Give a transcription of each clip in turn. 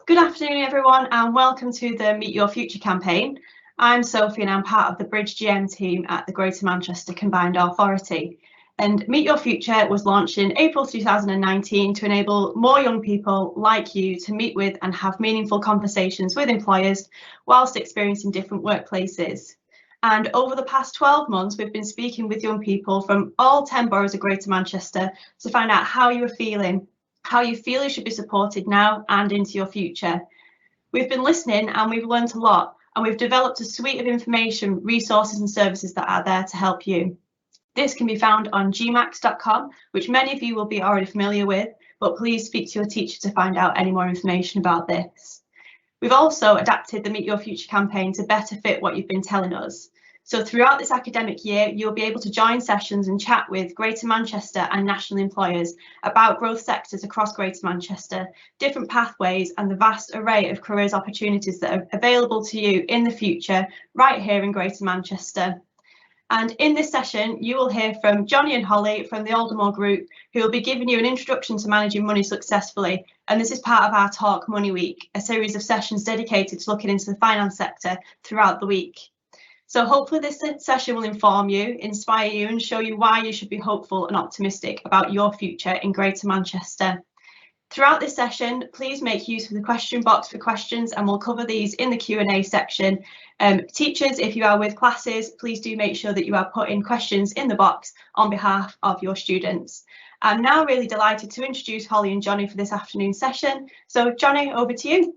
Good afternoon, everyone, and welcome to the Meet Your Future campaign. I'm Sophie and I'm part of the Bridge GM team at the Greater Manchester Combined Authority. And Meet Your Future was launched in April 2019 to enable more young people like you to meet with and have meaningful conversations with employers whilst experiencing different workplaces. And over the past 12 months, we've been speaking with young people from all 10 boroughs of Greater Manchester to find out how you are feeling, how you feel you should be supported now and into your future. We've been listening and we've learned a lot, and we've developed a suite of information, resources and services that are there to help you. This can be found on gmax.com, which many of you will be already familiar with, but please speak to your teacher to find out any more information about this. We've also adapted the Meet Your Future campaign to better fit what you've been telling us. So throughout this academic year, you'll be able to join sessions and chat with Greater Manchester and national employers about growth sectors across Greater Manchester, different pathways and the vast array of careers opportunities that are available to you in the future right here in Greater Manchester. And in this session, you will hear from Johnny and Holly from the Aldermore Group, who will be giving you an introduction to managing money successfully. And this is part of our Talk Money Week, a series of sessions dedicated to looking into the finance sector throughout the week. So hopefully this session will inform you, inspire you and show you why you should be hopeful and optimistic about your future in Greater Manchester. Throughout this session, please make use of the question box for questions and we'll cover these in the Q&A section. Teachers, if you are with classes, please do make sure that you are putting questions in the box on behalf of your students. I'm now really delighted to introduce Holly and Johnny for this afternoon session. So Johnny, over to you.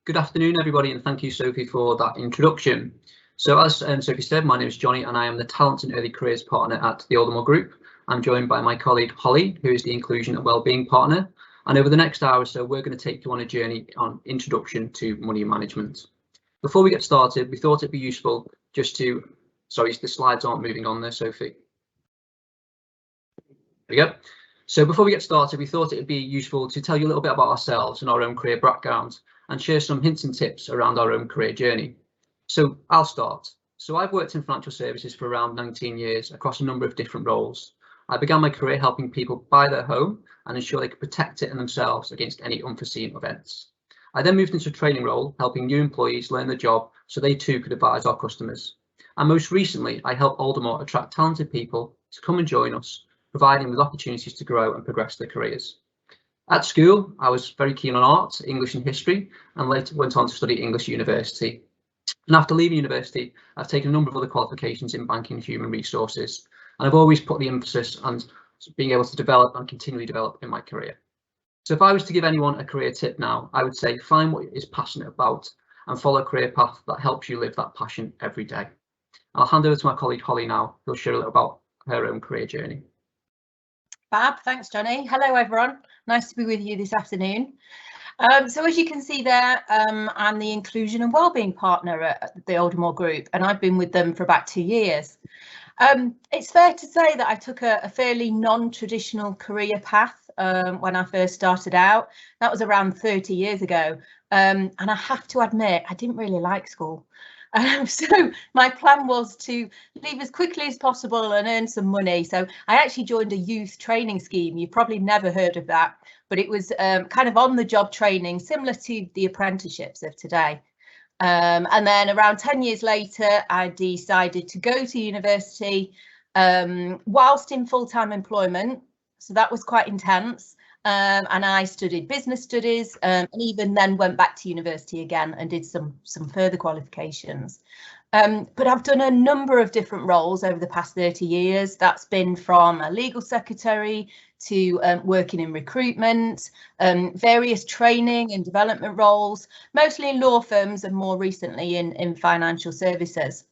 Good afternoon, everybody, and thank you, Sophie, for that introduction. So as Sophie said, my name is Johnny and I am the Talent and Early Careers Partner at the Aldermore Group. I'm joined by my colleague Holly, who is the Inclusion and Wellbeing Partner. And over the next hour or so, we're going to take you on a journey on introduction to money management. Before we get started, we thought it'd be useful just to, sorry, the slides aren't moving on there, Sophie. There we go. So before we get started, we thought it'd be useful to tell you a little bit about ourselves and our own career background and share some hints and tips around our own career journey. So I'll start. So I've worked in financial services for around 19 years across a number of different roles. I began my career helping people buy their home and ensure they could protect it and themselves against any unforeseen events. I then moved into a training role, helping new employees learn the job so they too could advise our customers. And most recently, I helped Aldermore attract talented people to come and join us, providing with opportunities to grow and progress their careers. At school, I was very keen on art, English and history, and later went on to study English at university. And after leaving university, I've taken a number of other qualifications in banking and human resources, and I've always put the emphasis on being able to develop and continually develop in my career. So if I was to give anyone a career tip now, I would say find what you're passionate about and follow a career path that helps you live that passion every day. I'll hand over to my colleague Holly now, who'll share a little about her own career journey. Fab, thanks Johnny. Hello everyone, nice to be with you this afternoon. So as you can see there, I'm the Inclusion and Wellbeing Partner at the Aldermore Group, and I've been with them for about 2 years. It's fair to say that I took a fairly non-traditional career path when I first started out. That was around 30 years ago, and I have to admit I didn't really like school. So my plan was to leave as quickly as possible and earn some money. So I actually joined a youth training scheme. You've probably never heard of that, but it was kind of on-the-job training, similar to the apprenticeships of today. And then around 10 years later, I decided to go to university whilst in full-time employment. So that was quite intense. And I studied business studies and even then went back to university again and did some further qualifications. But I've done a number of different roles over the past 30 years. That's been from a legal secretary to working in recruitment, various training and development roles, mostly in law firms and more recently in financial services,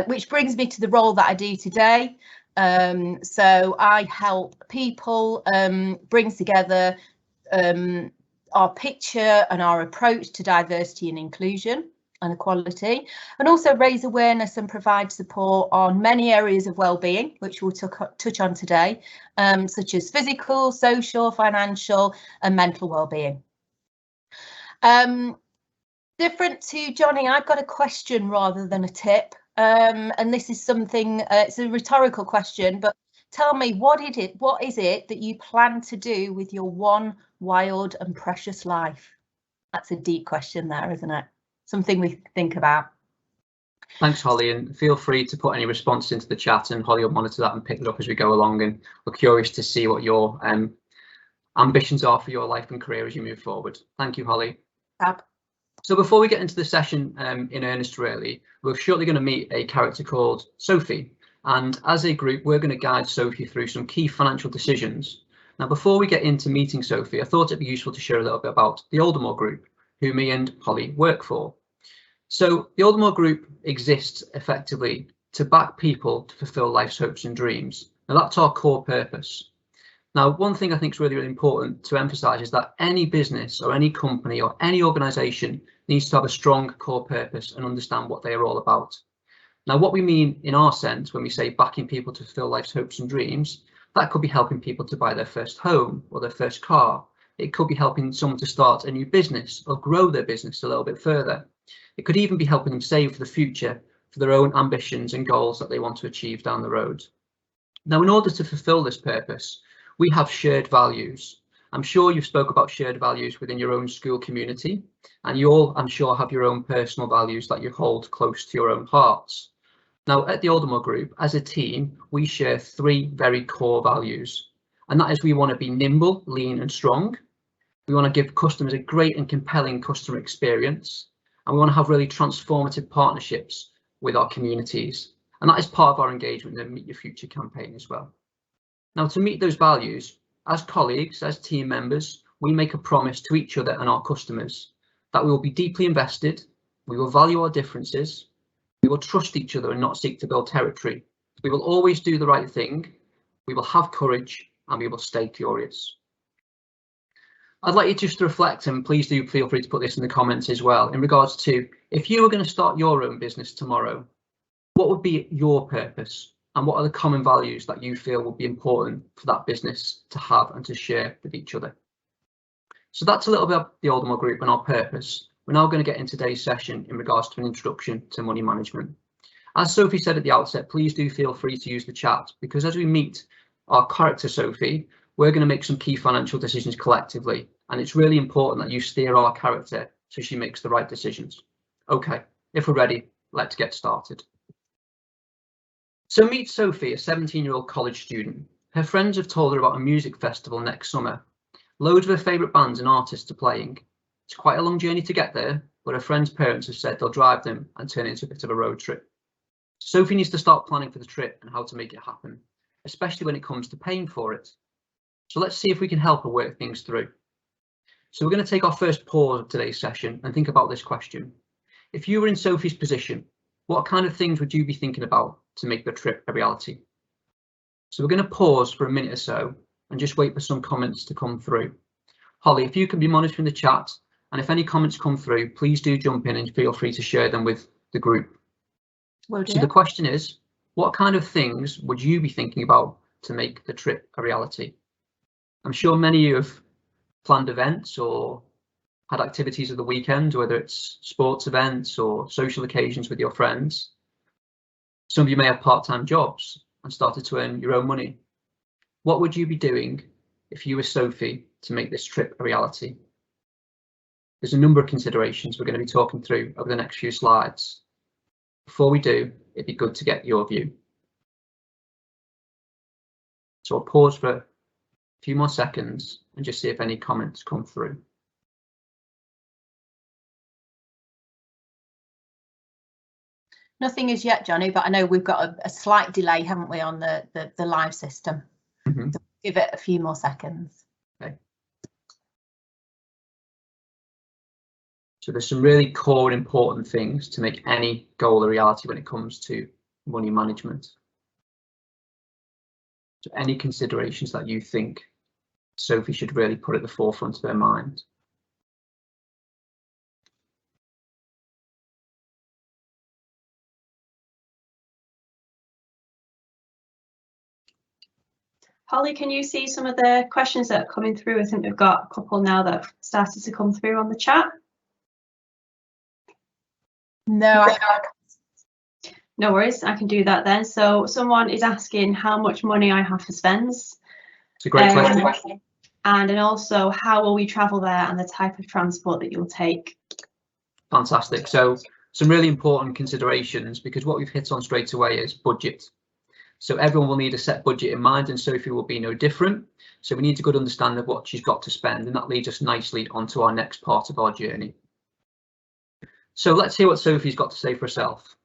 which brings me to the role that I do today. So I help people bring together our picture and our approach to diversity and inclusion and equality, and also raise awareness and provide support on many areas of well-being, which we'll touch on today, such as physical, social, financial and mental well-being. Different to Johnny, I've got a question rather than a tip. And this is something, it's a rhetorical question, but tell me, what is it that you plan to do with your one wild and precious life? That's a deep question there, isn't it? Something we think about. Thanks, Holly, and feel free to put any responses into the chat, and Holly will monitor that and pick it up as we go along. And we're curious to see what your ambitions are for your life and career as you move forward. Thank you, Holly. Fab. So before we get into the session in earnest, really, we're shortly going to meet a character called Sophie. And as a group, we're going to guide Sophie through some key financial decisions. Now, before we get into meeting Sophie, I thought it'd be useful to share a little bit about the Aldermore Group, who me and Holly work for. So the Aldermore Group exists effectively to back people to fulfil life's hopes and dreams. Now, that's our core purpose. Now, one thing I think is really, really important to emphasise is that any business or any company or any organisation needs to have a strong core purpose and understand what they are all about. Now, what we mean in our sense when we say backing people to fulfil life's hopes and dreams, that could be helping people to buy their first home or their first car. It could be helping someone to start a new business or grow their business a little bit further. It could even be helping them save for the future, for their own ambitions and goals that they want to achieve down the road. Now, in order to fulfil this purpose, we have shared values. I'm sure you've spoke about shared values within your own school community, and you all, I'm sure, have your own personal values that you hold close to your own hearts. Now, at the Aldermore Group, as a team, we share 3 very core values, and that is we want to be nimble, lean and strong. We want to give customers a great and compelling customer experience, and we want to have really transformative partnerships with our communities. And that is part of our engagement in the Meet Your Future campaign as well. Now, to meet those values, as colleagues, as team members, we make a promise to each other and our customers that we will be deeply invested, we will value our differences, we will trust each other and not seek to build territory, we will always do the right thing, we will have courage, and we will stay curious. I'd like you just to reflect, and please do feel free to put this in the comments as well, in regards to if you were going to start your own business tomorrow, what would be your purpose? And what are the common values that you feel would be important for that business to have and to share with each other? So that's a little bit about the Aldermore Group and our purpose. We're now going to get into today's session in regards to an introduction to money management. As Sophie said at the outset, please do feel free to use the chat, because as we meet our character Sophie, we're going to make some key financial decisions collectively. And it's really important that you steer our character so she makes the right decisions. Okay, if we're ready, let's get started. So meet Sophie, a 17-year-old college student. Her friends have told her about a music festival next summer. Loads of her favourite bands and artists are playing. It's quite a long journey to get there, but her friends' parents have said they'll drive them and turn it into a bit of a road trip. Sophie needs to start planning for the trip and how to make it happen, especially when it comes to paying for it. So let's see if we can help her work things through. So we're going to take our first pause of today's session and think about this question. If you were in Sophie's position, what kind of things would you be thinking about to make the trip a reality? So we're going to pause for a minute or so and just wait for some comments to come through. Holly, if you can be monitoring the chat, and if any comments come through, please do jump in and feel free to share them with the group. Will do. So the question is, what kind of things would you be thinking about to make the trip a reality? I'm sure many of you have planned events or had activities of the weekend, whether it's sports events or social occasions with your friends. Some of you may have part-time jobs and started to earn your own money. What would you be doing if you were Sophie to make this trip a reality? There's a number of considerations we're going to be talking through over the next few slides. Before we do, it'd be good to get your view. So I'll pause for a few more seconds and just see if any comments come through. Nothing as yet, Johnny, but I know we've got a slight delay, haven't we, on the live system? Mm-hmm. So give it a few more seconds. Okay. So there's some really core and important things to make any goal a reality when it comes to money management. So any considerations that you think Sophie should really put at the forefront of her mind? Holly, can you see some of the questions that are coming through? I think we've got a couple now that have started to come through on the chat. No, I can't. No worries, I can do that then. So someone is asking how much money I have for spends. It's a great question. and then also how will we travel there and the type of transport that you'll take. Fantastic. So some really important considerations, because what we've hit on straight away is budget. So everyone will need a set budget in mind, and Sophie will be no different. So we need a good understanding of what she's got to spend, and that leads us nicely onto our next part of our journey. So let's hear what Sophie's got to say for herself.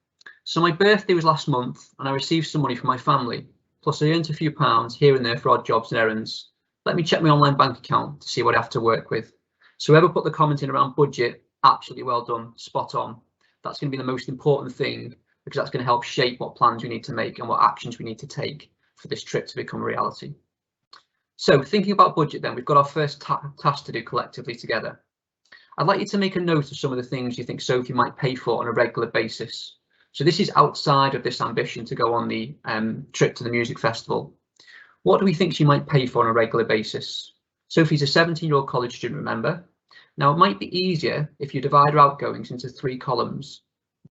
So my birthday was last month and I received some money from my family, plus I earned a few pounds here and there for odd jobs and errands. Let me check my online bank account to see what I have to work with. So whoever put the comment in around budget, absolutely well done, spot on. That's going to be the most important thing, because that's going to help shape what plans we need to make and what actions we need to take for this trip to become a reality. So thinking about budget then, we've got our first task to do collectively together. I'd like you to make a note of some of the things you think Sophie might pay for on a regular basis. So this is outside of this ambition to go on the trip to the music festival. What do we think she might pay for on a regular basis? Sophie's a 17-year-old college student, remember? Now it might be easier if you divide her outgoings into 3 columns: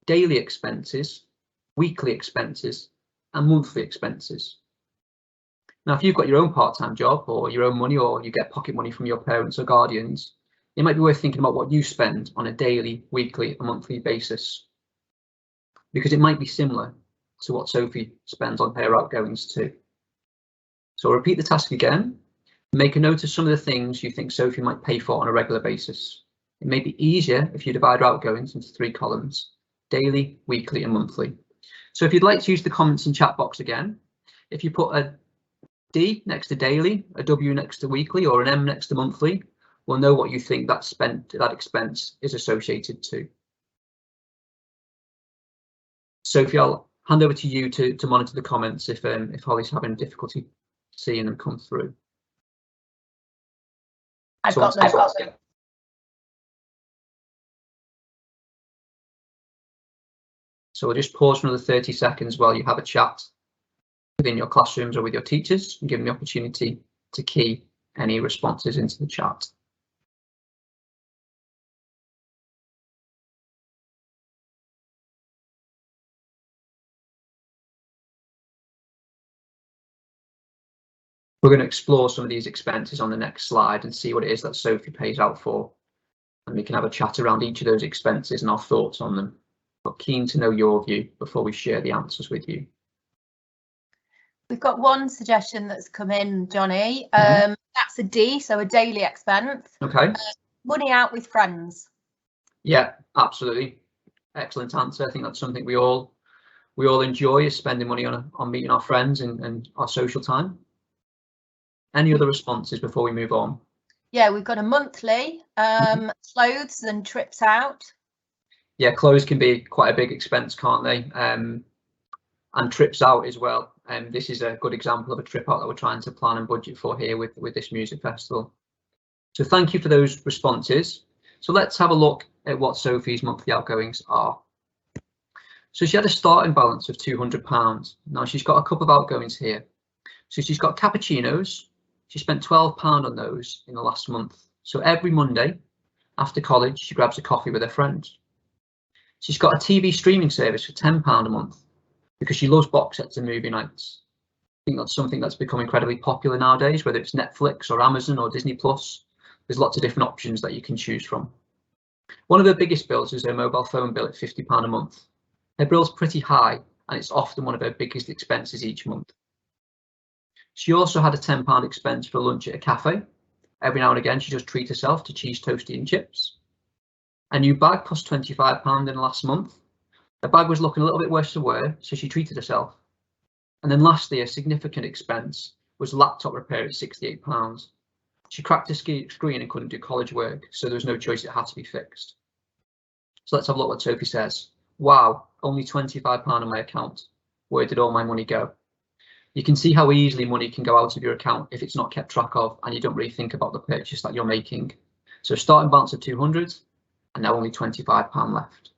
daily expenses, weekly expenses, and monthly expenses. Now, if you've got your own part-time job or your own money, or you get pocket money from your parents or guardians, it might be worth thinking about what you spend on a daily, weekly, and monthly basis, because it might be similar to what Sophie spends on her outgoings too. So I'll repeat the task again. Make a note of some of the things you think Sophie might pay for on a regular basis. It may be easier if you divide her outgoings into 3 columns: daily, weekly, and monthly. So if you'd like to use the comments and chat box again, if you put a D next to daily, a W next to weekly, or an M next to monthly, we'll know what you think that expense is associated to. Sophie, I'll hand over to you to monitor the comments if Holly's having difficulty seeing them come through. I've got them. So we'll just pause for another 30 seconds while you have a chat within your classrooms or with your teachers, and give them the opportunity to key any responses into the chat. We're going to explore some of these expenses on the next slide and see what it is that Sophie pays out for, and we can have a chat around each of those expenses and our thoughts on them. But keen to know your view before we share the answers with you. We've got one suggestion that's come in, Johnny. That's a D, so a daily expense. Okay. Money out with friends. Yeah, absolutely. Excellent answer. I think that's something we all enjoy, is spending money on meeting our friends and our social time. Any other responses before we move on? Yeah, we've got a monthly, clothes and trips out. Yeah, clothes can be quite a big expense, can't they? And trips out as well. And this is a good example of a trip out that we're trying to plan and budget for here with this music festival. So thank you for those responses. So let's have a look at what Sophie's monthly outgoings are. So she had a starting balance of £200. Now she's got a couple of outgoings here. So she's got cappuccinos. She spent £12 on those in the last month. So every Monday after college, she grabs a coffee with her friends. She's got a TV streaming service for £10 a month because she loves box sets and movie nights. I think that's something that's become incredibly popular nowadays, whether it's Netflix or Amazon or Disney Plus. There's lots of different options that you can choose from. One of her biggest bills is her mobile phone bill at £50 a month. Her bill's pretty high, and it's often one of her biggest expenses each month. She also had a £10 expense for lunch at a cafe. Every now and again, she just treats herself to cheese toasty and chips. A new bag cost £25 in the last month. The bag was looking a little bit worse to wear, so she treated herself. And then lastly, a significant expense was laptop repair at £68. She cracked her screen and couldn't do college work, so there was no choice, it had to be fixed. So let's have a look what Sophie says. Wow, only £25 on my account. Where did all my money go? You can see how easily money can go out of your account if it's not kept track of and you don't really think about the purchase that you're making. So starting balance of 200 and now only £25 left.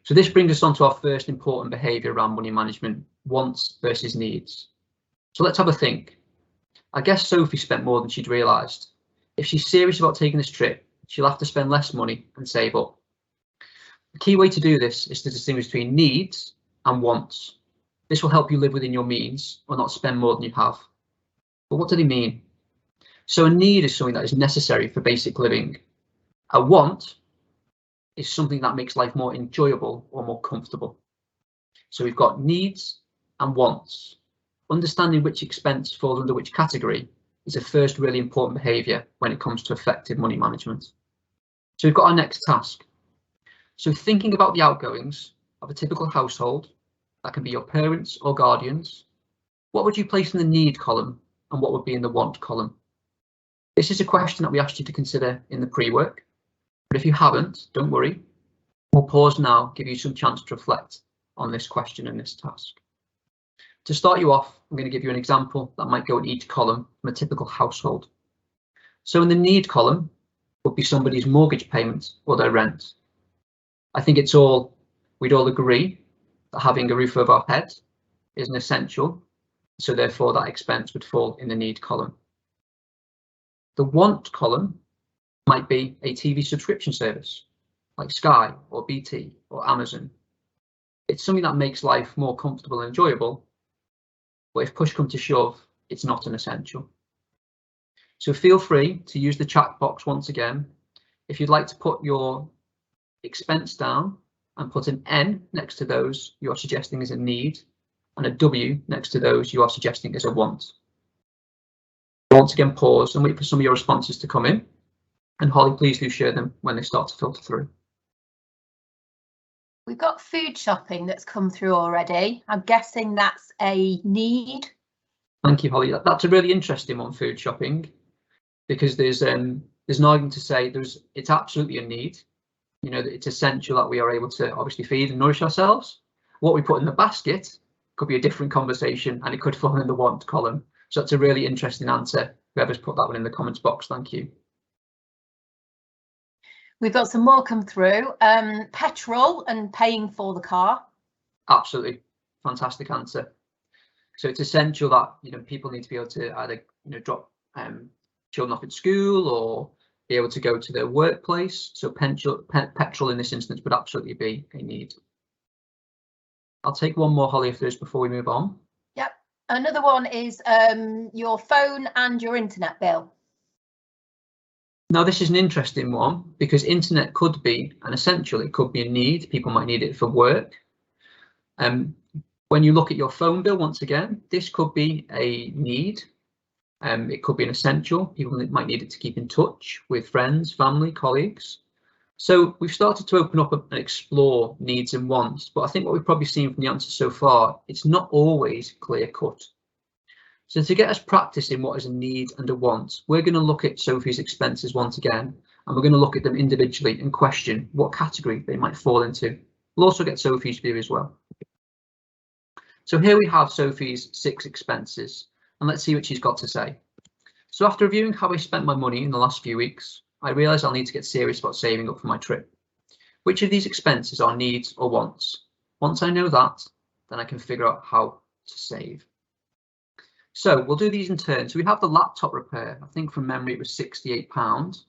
So this brings us on to our first important behaviour around money management: wants versus needs. So let's have a think. I guess Sophie spent more than she'd realised. If she's serious about taking this trip, she'll have to spend less money and save up. The key way to do this is to distinguish between needs and wants. This will help you live within your means or not spend more than you have. But what do they mean? So a need is something that is necessary for basic living. A want is something that makes life more enjoyable or more comfortable. So we've got needs and wants. Understanding which expense falls under which category is a first really important behaviour when it comes to effective money management. So we've got our next task. So thinking about the outgoings of a typical household, that can be your parents or guardians, what would you place in the need column and what would be in the want column? This is a question that we asked you to consider in the pre-work, but if you haven't, don't worry. We'll pause now, give you some chance to reflect on this question and this task. To start you off, I'm going to give you an example that might go in each column from a typical household. So in the need column would be somebody's mortgage payment or their rent. I think we'd all agree that having a roof over our head is an essential, so therefore that expense would fall in the need column. The want column might be a TV subscription service like Sky or BT or Amazon. It's something that makes life more comfortable and enjoyable, but if push comes to shove, it's not an essential. So feel free to use the chat box once again. If you'd like to put your expense down and put an N next to those you are suggesting is a need and a W next to those you are suggesting is a want. Once again, pause and wait for some of your responses to come in. And Holly, please do share them when they start to filter through. We've got food shopping that's come through already. I'm guessing that's a need. Thank you, Holly. That's a really interesting one, food shopping, because there's an argument to say it's absolutely a need. You know, that it's essential that we are able to obviously feed and nourish ourselves. What we put in the basket could be a different conversation and it could fall in the want column. So that's a really interesting answer. Whoever's put that one in the comments box, thank you. We've got some more come through. Petrol and paying for the car. Absolutely, fantastic answer. So it's essential that people need to be able to either drop children off at school or be able to go to their workplace. So petrol in this instance would absolutely be a need. I'll take one more, Holly, if there is, before we move on. Yep. Another one is your phone and your internet bill. Now, this is an interesting one because internet could be an essential. It could be a need. People might need it for work. When you look at your phone bill, once again, this could be a need. It could be an essential. People might need it to keep in touch with friends, family, colleagues. So we've started to open up and explore needs and wants, but I think what we've probably seen from the answers so far, it's not always clear cut. So to get us practice in what is a need and a want, we're going to look at Sophie's expenses once again, and we're going to look at them individually and question what category they might fall into. We'll also get Sophie's view as well. So here we have Sophie's 6 expenses, and let's see what she's got to say. So after reviewing how I spent my money in the last few weeks, I realised I'll need to get serious about saving up for my trip. Which of these expenses are needs or wants? Once I know that, then I can figure out how to save. So we'll do these in turn. So we have the laptop repair. I think from memory it was £68.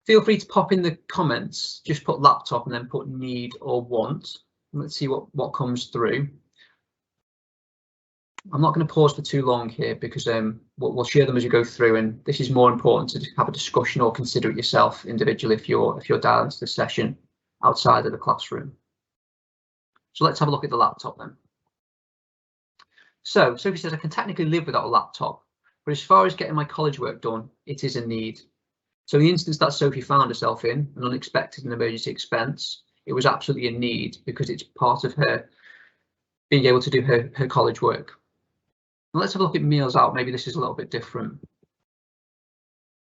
Feel free to pop in the comments, just put laptop and then put need or want. Let's see what comes through. I'm not going to pause for too long here because we'll share them as you go through, and this is more important to have a discussion or consider it yourself individually if you're dialed into the session outside of the classroom. So let's have a look at the laptop then. So Sophie says I can technically live without a laptop, but as far as getting my college work done, it is a need. So in the instance that Sophie found herself in, an unexpected and emergency expense, it was absolutely a need because it's part of her being able to do her college work. Now let's have a look at meals out. Maybe this is a little bit different.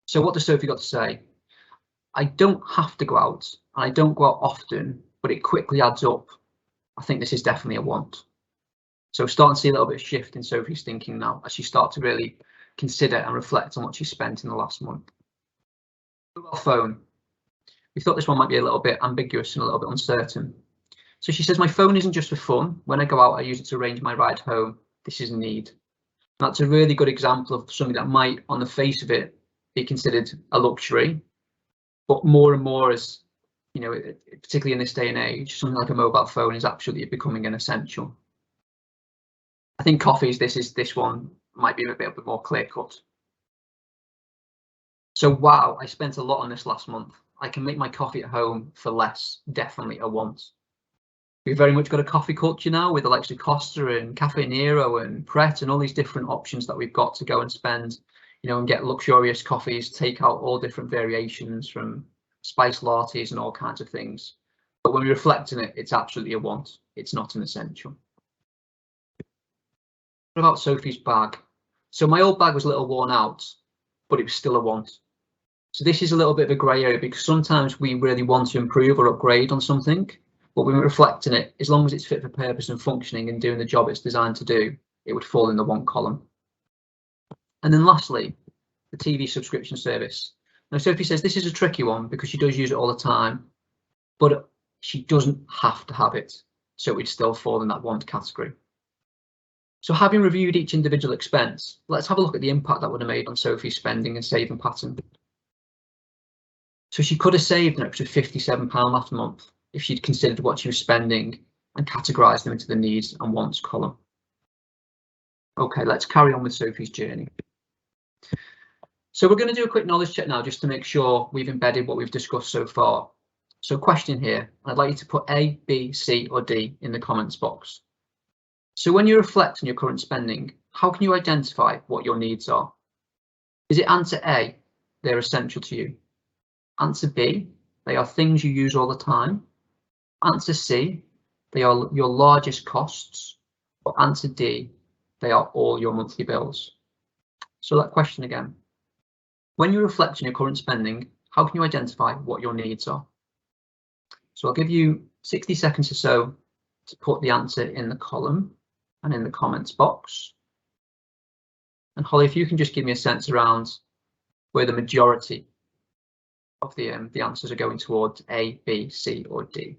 So what does Sophie got to say? I don't have to go out, and I don't go out often, but it quickly adds up. I think this is definitely a want. So we're starting to see a little bit of shift in Sophie's thinking now as she starts to really consider and reflect on what she spent in the last month. Mobile phone. We thought this one might be a little bit ambiguous and a little bit uncertain. So she says, my phone isn't just for fun. When I go out, I use it to arrange my ride home. This is a need. That's a really good example of something that might, on the face of it, be considered a luxury, but more and more as, particularly in this day and age, something like a mobile phone is absolutely becoming an essential. I think coffees, this one might be a bit more clear cut. So wow, I spent a lot on this last month. I can make my coffee at home for less, definitely a want. We've very much got a coffee culture now with the likes of Costa and Cafe Nero and Pret and all these different options that we've got to go and spend, and get luxurious coffees, take out all different variations from spice lattes and all kinds of things. But when we reflect on it, it's absolutely a want. It's not an essential. What about Sophie's bag? So my old bag was a little worn out, but it was still a want. So this is a little bit of a grey area because sometimes we really want to improve or upgrade on something, but when we reflect on it, as long as it's fit for purpose and functioning and doing the job it's designed to do, it would fall in the want column. And then lastly, the TV subscription service. Now Sophie says this is a tricky one because she does use it all the time, but she doesn't have to have it, so it would still fall in that want category. So having reviewed each individual expense, let's have a look at the impact that would have made on Sophie's spending and saving pattern. So she could have saved an extra £57 last month if she'd considered what she was spending and categorised them into the needs and wants column. Okay, let's carry on with Sophie's journey. So we're going to do a quick knowledge check now just to make sure we've embedded what we've discussed so far. So question here, I'd like you to put A, B, C or D in the comments box. So when you reflect on your current spending, how can you identify what your needs are? Is it answer A, they're essential to you? Answer B, they are things you use all the time? Answer C, they are your largest costs? Or answer D, they are all your monthly bills? So that question again. When you reflect on your current spending, how can you identify what your needs are? So I'll give you 60 seconds or so to put the answer in the column and in the comments box. And Holly, if you can just give me a sense around where the majority of the answers are going towards A, B, C or D.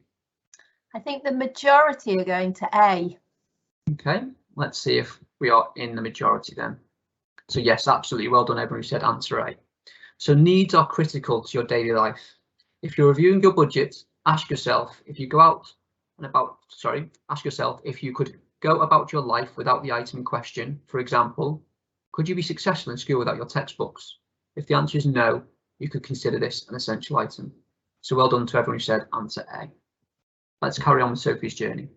I think the majority are going to A. Okay, let's see if we are in the majority then. So yes, absolutely, well done everyone who said answer A. So needs are critical to your daily life. If you're reviewing your budget, ask yourself if you if you could go about your life without the item in question. For example, could you be successful in school without your textbooks? If the answer is no, you could consider this an essential item. So well done to everyone who said answer A. Let's carry on with Sophie's journey.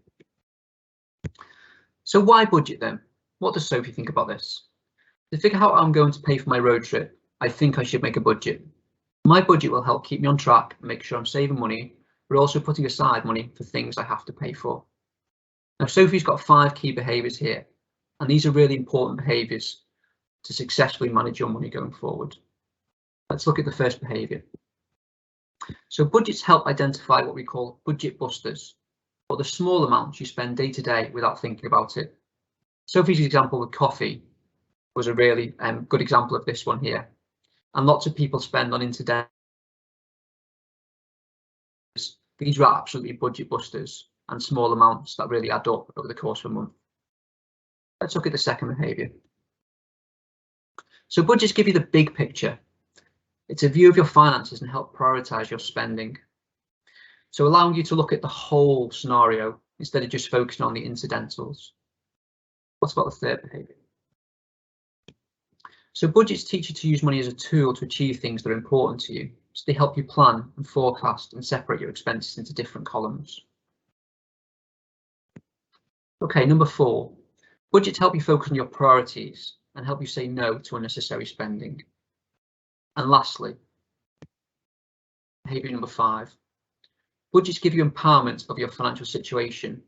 So why budget then? What does Sophie think about this? To figure out how I'm going to pay for my road trip, I think I should make a budget. My budget will help keep me on track and make sure I'm saving money, but also putting aside money for things I have to pay for. Now Sophie's got 5 key behaviours here, and these are really important behaviours to successfully manage your money going forward. Let's look at the first behaviour. So budgets help identify what we call budget busters, or the small amounts you spend day to day without thinking about it. Sophie's example with coffee was a really good example of this one here. And lots of people spend on incidental. These are absolutely budget busters and small amounts that really add up over the course of a month. Let's look at the second behaviour. So budgets give you the big picture. It's a view of your finances and help prioritise your spending. So allowing you to look at the whole scenario instead of just focusing on the incidentals. What about the third behaviour? So budgets teach you to use money as a tool to achieve things that are important to you. So they help you plan and forecast and separate your expenses into different columns. Okay, number 4. Budgets help you focus on your priorities and help you say no to unnecessary spending. And lastly, behaviour number 5. Budgets give you empowerment of your financial situation,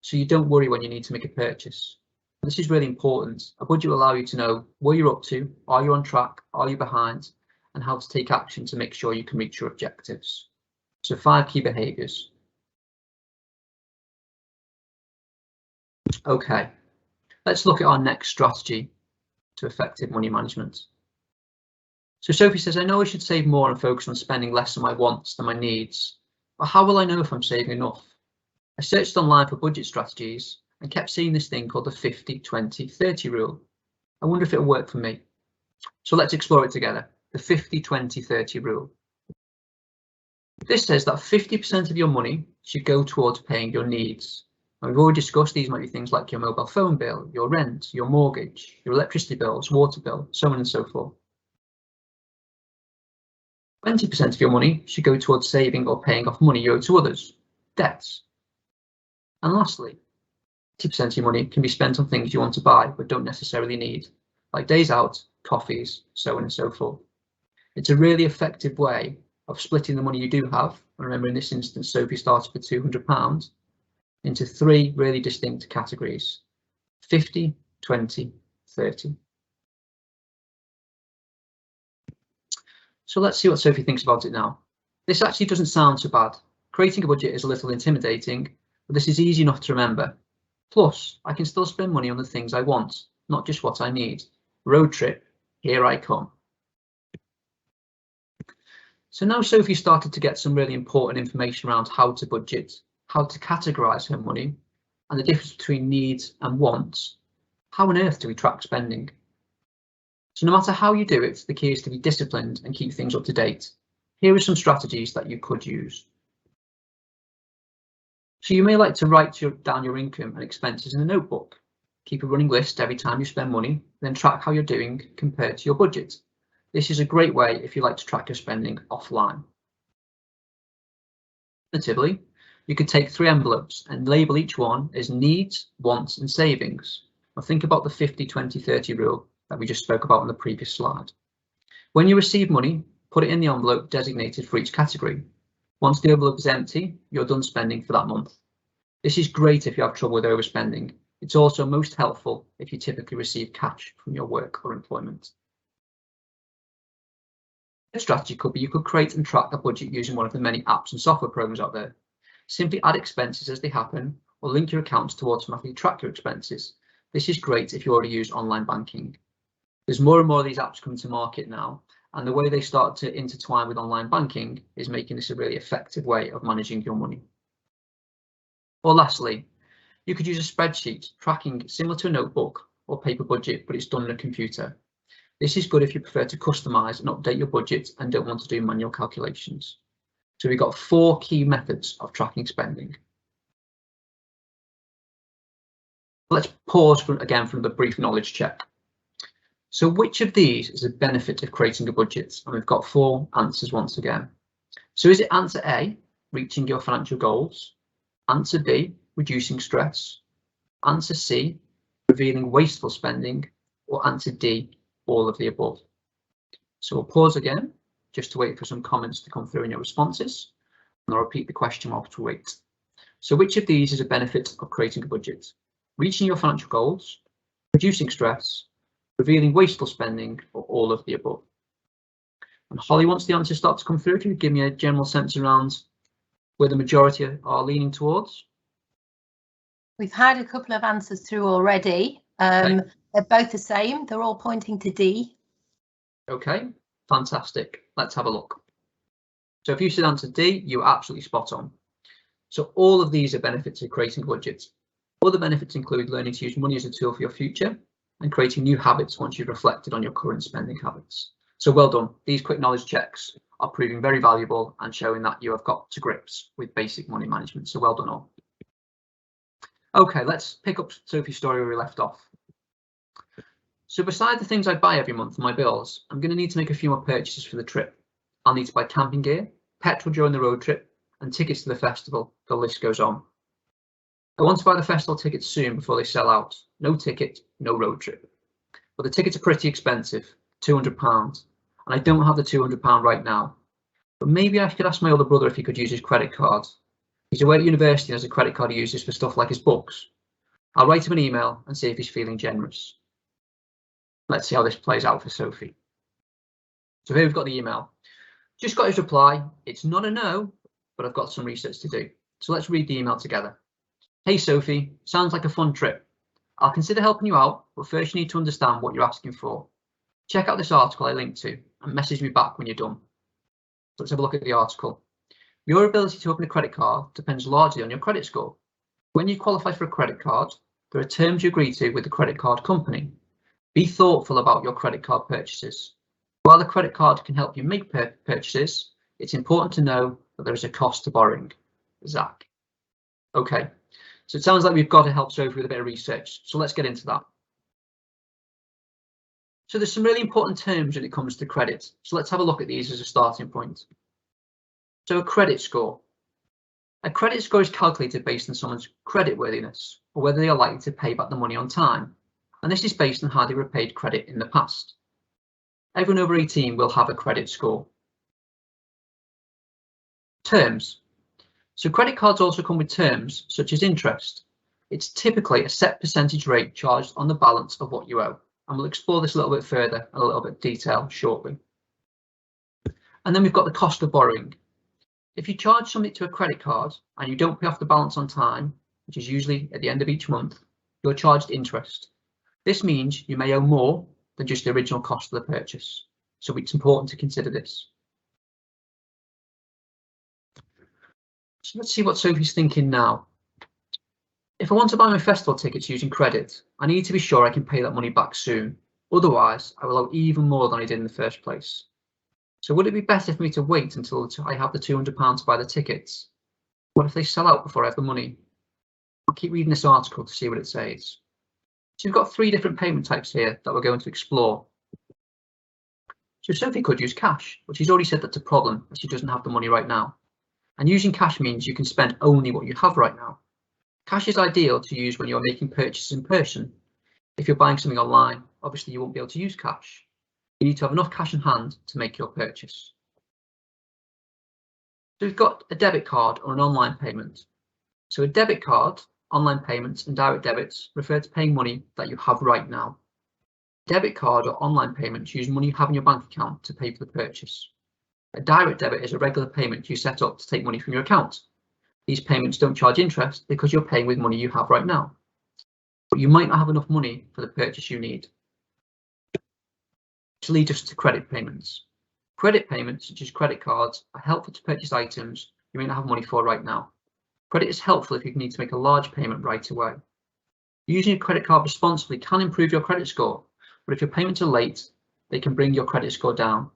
so you don't worry when you need to make a purchase. This is really important. A budget will allow you to know where you're up to, are you on track, are you behind, and how to take action to make sure you can reach your objectives. So 5 key behaviours. Okay, let's look at our next strategy to effective money management. So Sophie says, I know I should save more and focus on spending less on my wants than my needs, but how will I know if I'm saving enough? I searched online for budget strategies and kept seeing this thing called the 50-20-30 rule. I wonder if it'll work for me. So let's explore it together. The 50-20-30 rule. This says that 50% of your money should go towards paying your needs. And we've already discussed these might be things like your mobile phone bill, your rent, your mortgage, your electricity bills, water bill, so on and so forth. 20% of your money should go towards saving or paying off money you owe to others, debts. And lastly, 20% of your money can be spent on things you want to buy but don't necessarily need, like days out, coffees, so on and so forth. It's a really effective way of splitting the money you do have. Remember, in this instance, Sophie started with £200 into 3 really distinct categories: 50, 20, 30. So let's see what Sophie thinks about it now. This actually doesn't sound so bad. Creating a budget is a little intimidating, but this is easy enough to remember. Plus, I can still spend money on the things I want, not just what I need. Road trip, here I come. So now Sophie started to get some really important information around how to budget, how to categorise her money, and the difference between needs and wants. How on earth do we track spending? So no matter how you do it, the key is to be disciplined and keep things up to date. Here are some strategies that you could use. So you may like to write down your income and expenses in a notebook. Keep a running list every time you spend money, then track how you're doing compared to your budget. This is a great way if you like to track your spending offline. Alternatively, you could take 3 envelopes and label each one as needs, wants and savings. Now think about the 50, 20, 30 rule that we just spoke about on the previous slide. When you receive money, put it in the envelope designated for each category. Once the envelope is empty, you're done spending for that month. This is great if you have trouble with overspending. It's also most helpful if you typically receive cash from your work or employment. A strategy could be you could create and track a budget using one of the many apps and software programs out there. Simply add expenses as they happen or link your accounts to automatically track your expenses. This is great if you already use online banking. There's more and more of these apps coming to market now, and the way they start to intertwine with online banking is making this a really effective way of managing your money. Or lastly, you could use a spreadsheet tracking similar to a notebook or paper budget, but it's done on a computer. This is good if you prefer to customize and update your budget and don't want to do manual calculations. So we've got 4 key methods of tracking spending. Let's pause again from the brief knowledge check. So which of these is a benefit of creating a budget? And we've got 4 answers once again. So is it answer A, reaching your financial goals? Answer B, reducing stress? Answer C, revealing wasteful spending? Or answer D, all of the above? So we'll pause again, just to wait for some comments to come through in your responses. And I'll repeat the question while we wait. So which of these is a benefit of creating a budget? Reaching your financial goals, reducing stress, revealing wasteful spending, or all of the above? And Holly, once the answers start to come through, can you give me a general sense around where the majority are leaning towards? We've had a couple of answers through already. Okay. They're both the same. They're all pointing to D. Okay, fantastic. Let's have a look. So if you said answer D, you're absolutely spot on. So all of these are benefits of creating a budget. Other benefits include learning to use money as a tool for your future and creating new habits once you've reflected on your current spending habits. So well done. These quick knowledge checks are proving very valuable and showing that you have got to grips with basic money management. So well done all. Okay, let's pick up Sophie's story where we left off. So beside the things I buy every month for my bills, I'm going to need to make a few more purchases for the trip. I'll need to buy camping gear, petrol during the road trip, and tickets to the festival. The list goes on. I want to buy the festival tickets soon before they sell out. No ticket, no road trip. But the tickets are pretty expensive, £200, and I don't have the £200 right now. But maybe I could ask my older brother if he could use his credit card. He's away at university and has a credit card he uses for stuff like his books. I'll write him an email and see if he's feeling generous. Let's see how this plays out for Sophie. So here we've got the email. Just got his reply. It's not a no, but I've got some research to do. So let's read the email together. Hey Sophie, sounds like a fun trip. I'll consider helping you out, but first you need to understand what you're asking for. Check out this article I linked to and message me back when you're done. So let's have a look at the article. Your ability to open a credit card depends largely on your credit score. When you qualify for a credit card, there are terms you agree to with the credit card company. Be thoughtful about your credit card purchases. While the credit card can help you make purchases, it's important to know that there is a cost to borrowing. Zach. Okay, so it sounds like we've got to help Sophie with a bit of research. So let's get into that. So there's some really important terms when it comes to credit. So let's have a look at these as a starting point. So a credit score. A credit score is calculated based on someone's creditworthiness or whether they are likely to pay back the money on time. And this is based on how they repaid credit in the past. Everyone over 18 will have a credit score. Terms. So credit cards also come with terms such as interest. It's typically a set percentage rate charged on the balance of what you owe. And we'll explore this a little bit further in a little bit of detail shortly. And then we've got the cost of borrowing. If you charge something to a credit card and you don't pay off the balance on time, which is usually at the end of each month, you're charged interest. This means you may owe more than just the original cost of the purchase. So it's important to consider this. So let's see what Sophie's thinking now. If I want to buy my festival tickets using credit, I need to be sure I can pay that money back soon. Otherwise, I will owe even more than I did in the first place. So would it be better for me to wait until I have the £200 to buy the tickets? What if they sell out before I have the money? I'll keep reading this article to see what it says. So we've got 3 different payment types here that we're going to explore. So Sophie could use cash, but she's already said that's a problem as she doesn't have the money right now. And using cash means you can spend only what you have right now. Cash is ideal to use when you're making purchases in person. If you're buying something online, obviously you won't be able to use cash. You need to have enough cash in hand to make your purchase. So we've got a debit card or an online payment. So a debit card, online payments and direct debits refer to paying money that you have right now. Debit card or online payments use money you have in your bank account to pay for the purchase. A direct debit is a regular payment you set up to take money from your account. These payments don't charge interest because you're paying with money you have right now. But you might not have enough money for the purchase you need. Which leads us to credit payments. Credit payments, such as credit cards, are helpful to purchase items you may not have money for right now. Credit is helpful if you need to make a large payment right away. Using a credit card responsibly can improve your credit score, but if your payments are late, they can bring your credit score down.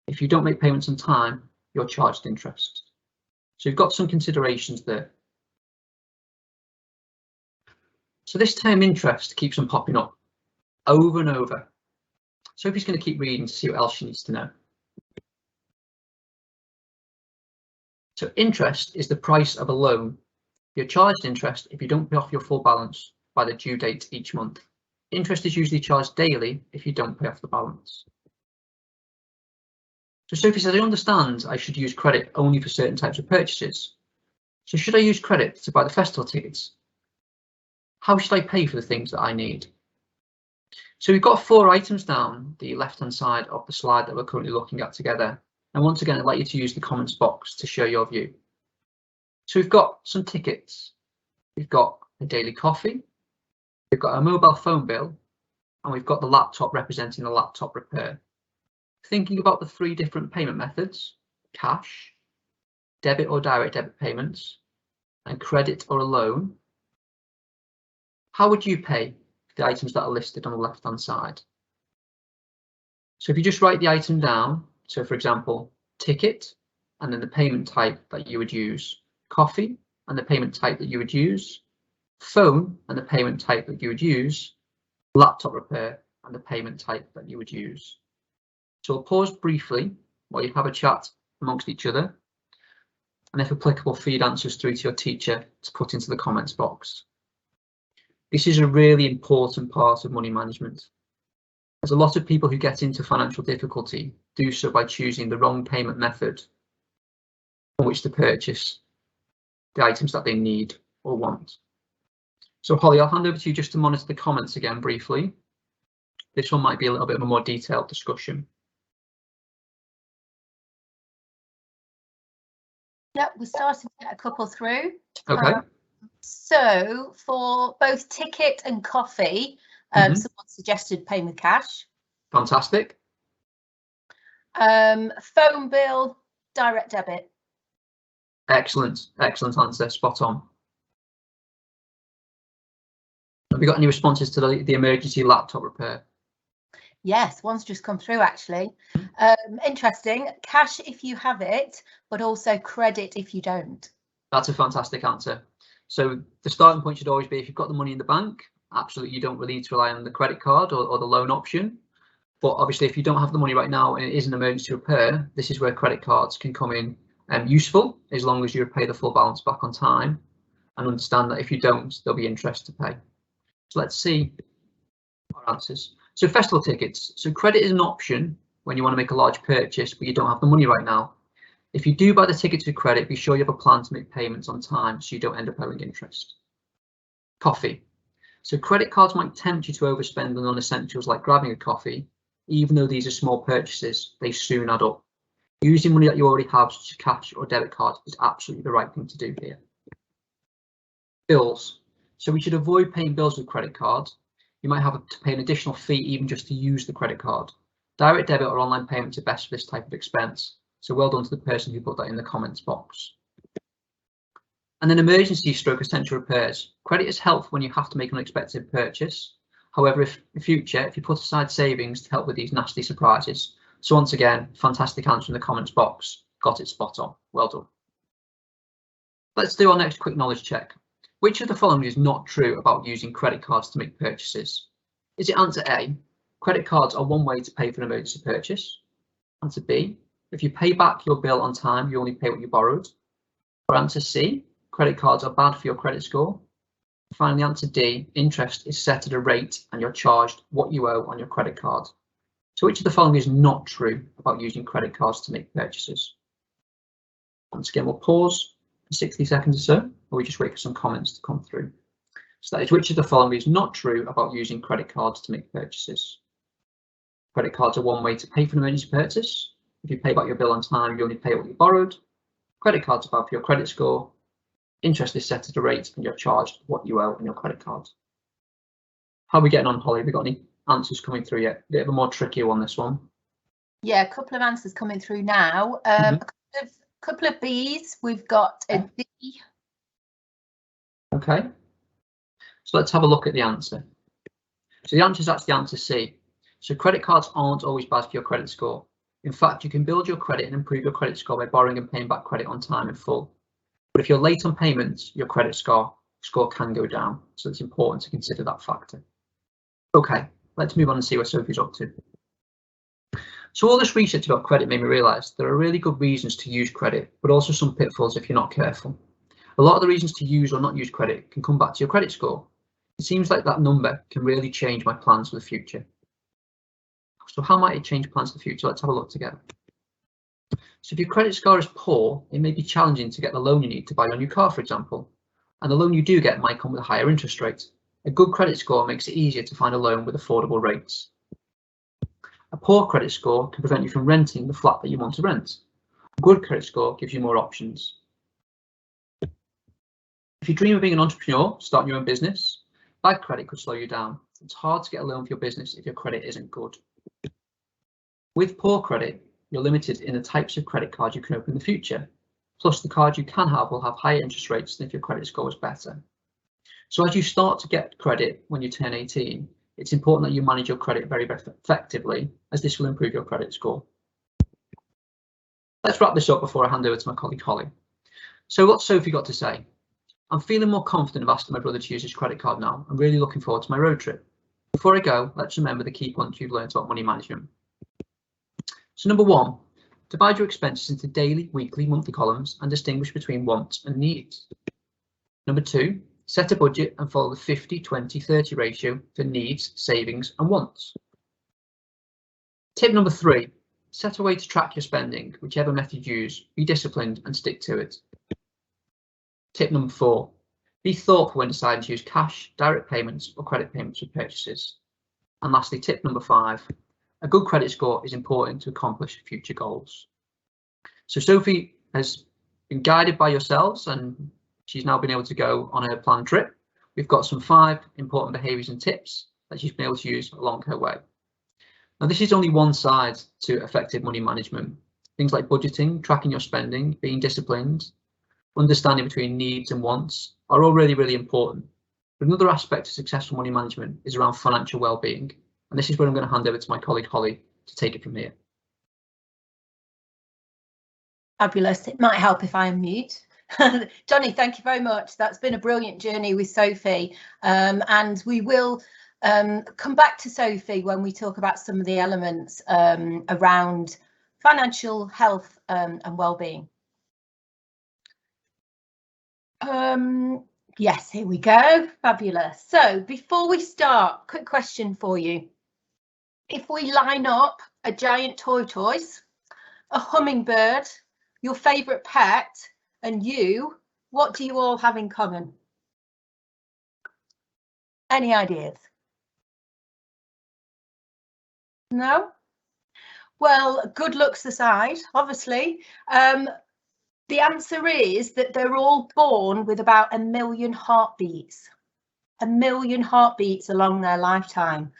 If you don't make payments on time, you're charged interest. So you've got some considerations there. So this term interest keeps on popping up over and over. Sophie's going to keep reading to see what else she needs to know. So interest is the price of a loan. You're charged interest if you don't pay off your full balance by the due date each month. Interest is usually charged daily if you don't pay off the balance. So Sophie says, I understand I should use credit only for certain types of purchases. So should I use credit to buy the festival tickets? How should I pay for the things that I need? So we've got 4 items down the left-hand side of the slide that we're currently looking at together. And once again, I'd like you to use the comments box to share your view. So we've got some tickets. We've got a daily coffee. We've got a mobile phone bill. And we've got the laptop representing the laptop repair. Thinking about the 3 different payment methods, cash, debit or direct debit payments, and credit or a loan, how would you pay for the items that are listed on the left-hand side? So if you just write the item down, so for example, ticket, and then the payment type that you would use, coffee, and the payment type that you would use, phone, and the payment type that you would use, laptop repair, and the payment type that you would use. So I'll pause briefly while you have a chat amongst each other, and if applicable, feed answers through to your teacher to put into the comments box. This is a really important part of money management. There's a lot of people who get into financial difficulty do so by choosing the wrong payment method on which to purchase the items that they need or want. So Holly, I'll hand over to you just to monitor the comments again briefly. This one might be a little bit of a more detailed discussion. Yep, we're starting to get a couple through. Okay. So for both ticket and coffee, someone suggested paying with cash. Fantastic. Phone bill, direct debit. Excellent, excellent answer, spot on. Have you got any responses to the emergency laptop repair? Yes, one's just come through actually. Interesting. Cash if you have it, but also credit if you don't. That's a fantastic answer. So the starting point should always be if you've got the money in the bank, absolutely you don't really need to rely on the credit card or the loan option. But obviously, if you don't have the money right now and it is an emergency repair, this is where credit cards can come in useful, as long as you pay the full balance back on time, and understand that if you don't, there'll be interest to pay. So let's see our answers. So festival tickets. So credit is an option when you want to make a large purchase, but you don't have the money right now. If you do buy the tickets with credit, be sure you have a plan to make payments on time so you don't end up owing interest. Coffee. So credit cards might tempt you to overspend on non-essentials like grabbing a coffee. Even though these are small purchases, they soon add up. Using money that you already have, such as cash or debit card, is absolutely the right thing to do here. Bills. So we should avoid paying bills with credit cards. You might have to pay an additional fee even just to use the credit card. Direct debit or online payments are best for this type of expense. So well done to the person who put that in the comments box. And then emergency stroke essential repairs. Credit is helpful when you have to make an unexpected purchase. However, if in future, if you put aside savings to help with these nasty surprises. So once again, fantastic answer in the comments box. Got it spot on. Well done. Let's do our next quick knowledge check. Which of the following is not true about using credit cards to make purchases? Is it answer A? Credit cards are one way to pay for an emergency purchase. Answer B? If you pay back your bill on time, you only pay what you borrowed. Or answer C? Credit cards are bad for your credit score. Finally, answer D, interest is set at a rate and you're charged what you owe on your credit card. So which of the following is not true about using credit cards to make purchases? Once again, we'll pause for 60 seconds or so, or we just wait for some comments to come through. So that is which of the following is not true about using credit cards to make purchases? Credit cards are one way to pay for an emergency purchase. If you pay back your bill on time, you only pay what you borrowed. Credit cards are bad for your credit score. Interest is set at a rate and you're charged what you owe on your credit card. How are we getting on, Holly? Have we got any answers coming through yet? A bit of a more tricky one, this one. Yeah, a couple of answers coming through now. A couple of B's. We've got a D. Okay. So let's have a look at the answer. So the answer is actually answer C. So credit cards aren't always bad for your credit score. In fact, you can build your credit and improve your credit score by borrowing and paying back credit on time in full. But if you're late on payments, your credit score can go down. So it's important to consider that factor. Okay, let's move on and see what Sophie's up to. So all this research about credit made me realise there are really good reasons to use credit, but also some pitfalls if you're not careful. A lot of the reasons to use or not use credit can come back to your credit score. It seems like that number can really change my plans for the future. So how might it change plans for the future? Let's have a look together. So if your credit score is poor, it may be challenging to get the loan you need to buy your new car, for example. And the loan you do get might come with a higher interest rate. A good credit score makes it easier to find a loan with affordable rates. A poor credit score can prevent you from renting the flat that you want to rent. A good credit score gives you more options. If you dream of being an entrepreneur, starting your own business, bad credit could slow you down. It's hard to get a loan for your business if your credit isn't good. With poor credit, you're limited in the types of credit cards you can open in the future. Plus, the cards you can have will have higher interest rates than if your credit score is better. So as you start to get credit when you turn 18, it's important that you manage your credit very effectively, as this will improve your credit score. Let's wrap this up before I hand over to my colleague Holly. So what's Sophie got to say? I'm feeling more confident of asking my brother to use his credit card now. I'm really looking forward to my road trip. Before I go, let's remember the key points you've learned about money management. So number 1, divide your expenses into daily, weekly, monthly columns and distinguish between wants and needs. Number 2, set a budget and follow the 50-20-30 ratio for needs, savings and wants. Tip number 3, set a way to track your spending, whichever method you use, be disciplined and stick to it. Tip number 4, be thoughtful when deciding to use cash, direct payments or credit payments for purchases. And lastly, tip number 5, a good credit score is important to accomplish future goals. So Sophie has been guided by yourselves and she's now been able to go on her planned trip. We've got some 5 important behaviours and tips that she's been able to use along her way. Now this is only one side to effective money management. Things like budgeting, tracking your spending, being disciplined, understanding between needs and wants are all really important. But another aspect of successful money management is around financial well-being. And this is where I'm going to hand over to my colleague Holly to take it from here. Fabulous. It might help if I unmute. Johnny, thank you very much. That's been a brilliant journey with Sophie. And we will come back to Sophie when we talk about some of the elements around financial health and well-being. Yes, here we go. Fabulous. So before we start, quick question for you. If we line up a giant tortoise, a hummingbird, your favourite pet, and you, what do you all have in common? Any ideas? No? Well, good looks aside, obviously. The answer is that they're all born with about 1 million heartbeats. 1 million heartbeats along their lifetime.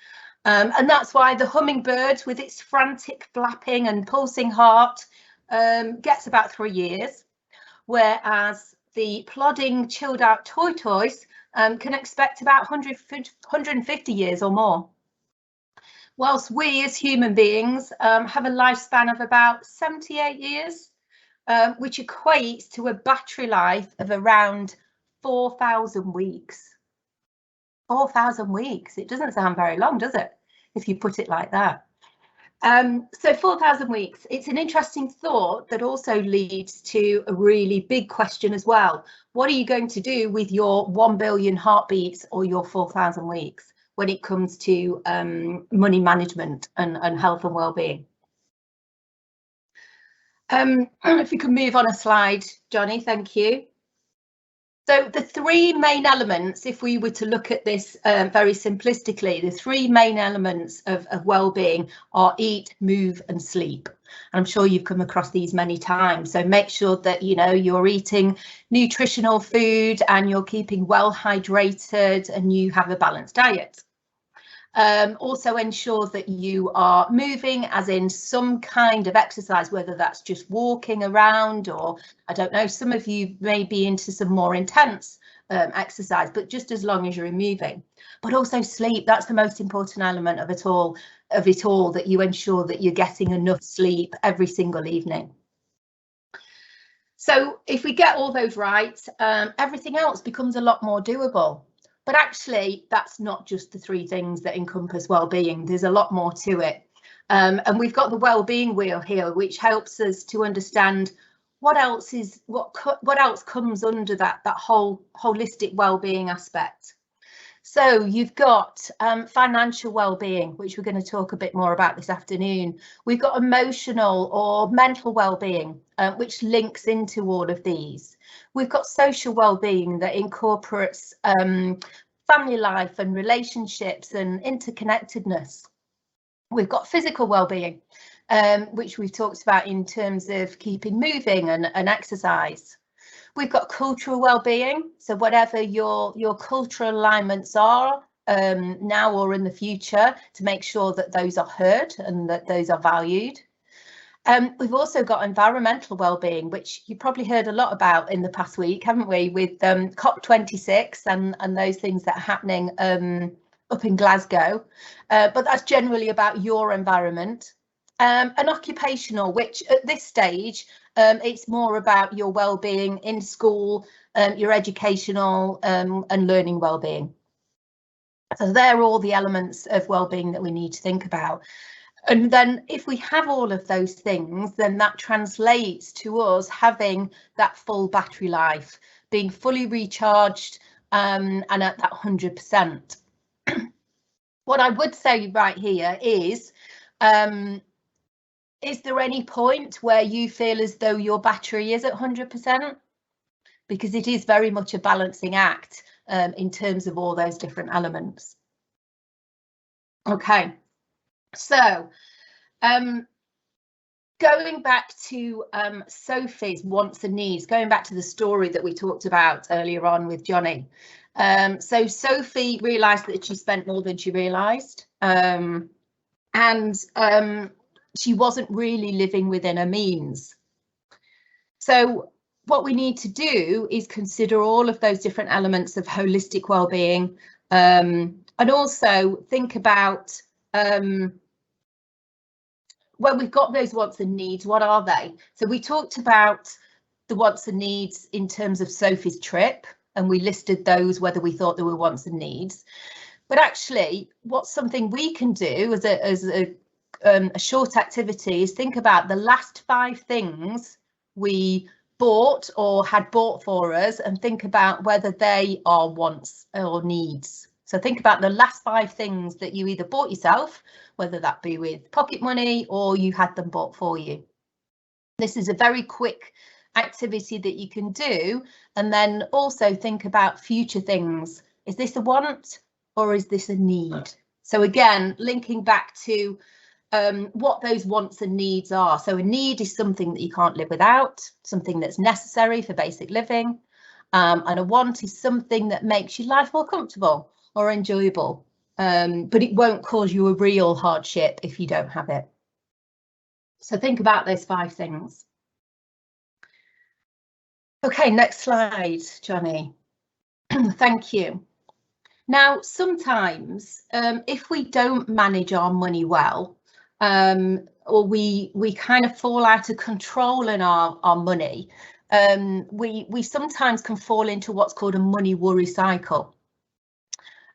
And that's why the hummingbird, with its frantic flapping and pulsing heart, gets about 3 years, whereas the plodding, chilled out tortoise can expect about 150 years or more. Whilst we as human beings have a lifespan of about 78 years, which equates to a battery life of around 4,000 weeks. 4,000 weeks. It doesn't sound very long, does it? If you put it like that. So 4,000 weeks. It's an interesting thought that also leads to a really big question as well. What are you going to do with your 1 billion heartbeats or your 4,000 weeks when it comes to money management and health and well-being? If you can move on a slide, Johnny, thank you. So the 3 main elements, if we were to look at this very simplistically, the 3 main elements of well-being are eat, move and sleep. And I'm sure you've come across these many times. So make sure that, you know, you're eating nutritional food and you're keeping well hydrated and you have a balanced diet. Also ensure that you are moving, as in some kind of exercise, whether that's just walking around or, I don't know, some of you may be into some more intense exercise, but just as long as you're moving. But also sleep, that's the most important element of it all, that you ensure that you're getting enough sleep every single evening. So if we get all those right, everything else becomes a lot more doable. But actually, that's not just the 3 things that encompass well-being. There's a lot more to it. And we've got the well-being wheel here, which helps us to understand what else comes under that whole holistic well-being aspect. So you've got financial well-being, which we're going to talk a bit more about this afternoon. We've got emotional or mental well-being, which links into all of these. We've got social well-being that incorporates family life and relationships and interconnectedness. We've got physical well-being, which we've talked about in terms of keeping moving and exercise. We've got cultural well-being, so whatever your cultural alignments are now or in the future, to make sure that those are heard and that those are valued. We've also got environmental well-being, which you probably heard a lot about in the past week, haven't we, with COP26 and those things that are happening up in Glasgow. But that's generally about your environment. And occupational, which at this stage, it's more about your well-being in school, your educational and learning well-being. So they're all the elements of well-being that we need to think about. And then if we have all of those things, then that translates to us having that full battery life, being fully recharged and at that 100%. What I would say right here is there any point where you feel as though your battery is at 100%? Because it is very much a balancing act in terms of all those different elements. Okay. So, going back to Sophie's wants and needs, going back to the story that we talked about earlier on with Johnny. So Sophie realised that she spent more than she realised, and she wasn't really living within her means. So what we need to do is consider all of those different elements of holistic well-being, and also think about when we've got those wants and needs, what are they? So we talked about the wants and needs in terms of Sophie's trip, and we listed those whether we thought there were wants and needs. But actually, what's something we can do as a short activity is think about the last 5 things we bought or had bought for us, and think about whether they are wants or needs. So think about the last 5 things that you either bought yourself, whether that be with pocket money or you had them bought for you. This is a very quick activity that you can do, and then also think about future things. Is this a want or is this a need? So again, linking back to what those wants and needs are. So a need is something that you can't live without, something that's necessary for basic living, and a want is something that makes your life more comfortable or enjoyable, but it won't cause you a real hardship if you don't have it. So think about those 5 things. Okay, next slide, Johnny. Thank you. Now, sometimes if we don't manage our money well, or we kind of fall out of control in our money, we sometimes can fall into what's called a money worry cycle.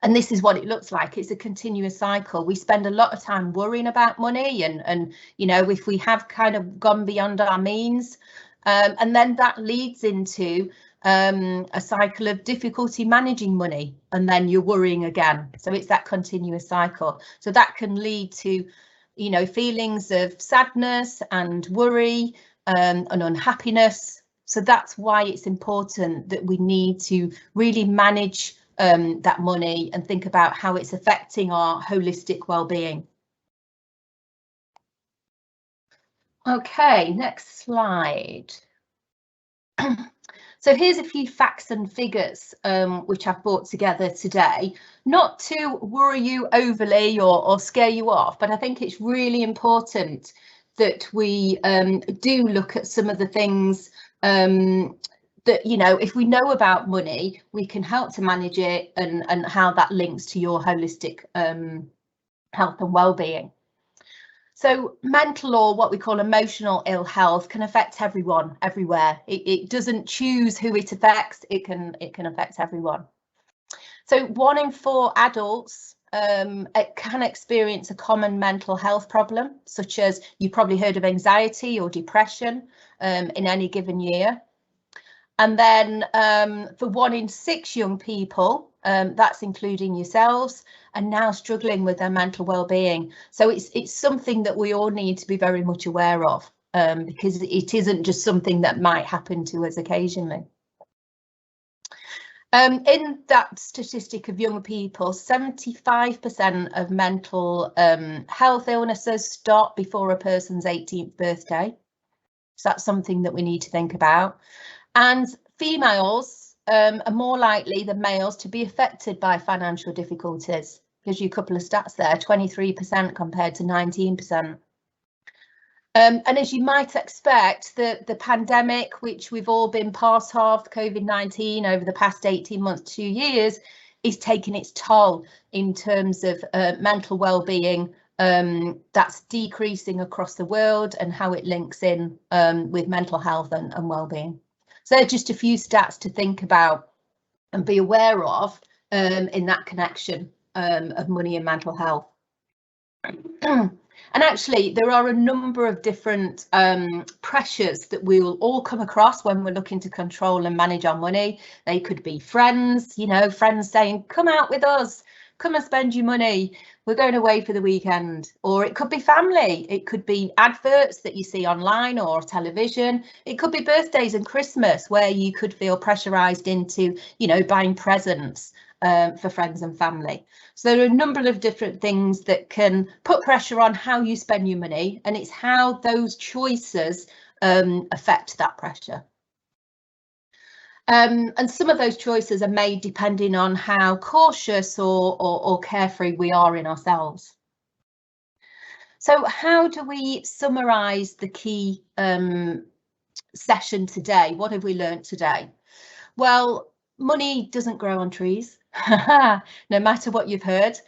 And this is what it looks like. It's a continuous cycle. We spend a lot of time worrying about money, and you know, if we have kind of gone beyond our means, and then that leads into a cycle of difficulty managing money, and then you're worrying again. So it's that continuous cycle. So that can lead to, you know, feelings of sadness and worry and unhappiness. So that's why it's important that we need to really manage that money and think about how it's affecting our holistic well-being. Okay, next slide. So here's a few facts and figures which I've brought together today, not to worry you overly or scare you off, but I think it's really important that we do look at some of the things that, you know, if we know about money, we can help to manage it, and how that links to your holistic health and well-being. So mental, or what we call emotional ill health, can affect everyone, everywhere. It doesn't choose who it affects. It can affect everyone. So 1 in 4 adults can experience a common mental health problem, such as, you've probably heard of anxiety or depression in any given year. And then for 1 in 6 young people, that's including yourselves, are now struggling with their mental well-being. So it's something that we all need to be very much aware of, because it isn't just something that might happen to us occasionally. In that statistic of young people, 75% of mental health illnesses start before a person's 18th birthday. So that's something that we need to think about. And females are more likely than males to be affected by financial difficulties. Gives you a couple of stats there, 23% compared to 19%. And as you might expect, the pandemic, which we've all been part of, COVID-19, over the past 18 months, 2 years, is taking its toll in terms of mental well-being. That's decreasing across the world, and how it links in with mental health and well-being. So they're just a few stats to think about and be aware of in that connection of money and mental health. And actually, there are a number of different pressures that we will all come across when we're looking to control and manage our money. They could be friends, you know, friends saying, come out with us, come and spend your money, we're going away for the weekend. Or it could be family, it could be adverts that you see online or television. It could be birthdays and Christmas, where you could feel pressurised into, you know, buying presents for friends and family. So there are a number of different things that can put pressure on how you spend your money, and it's how those choices affect that pressure. And some of those choices are made depending on how cautious or carefree we are in ourselves. So how do we summarise the key session today? What have we learnt today? Well, money doesn't grow on trees, no matter what you've heard,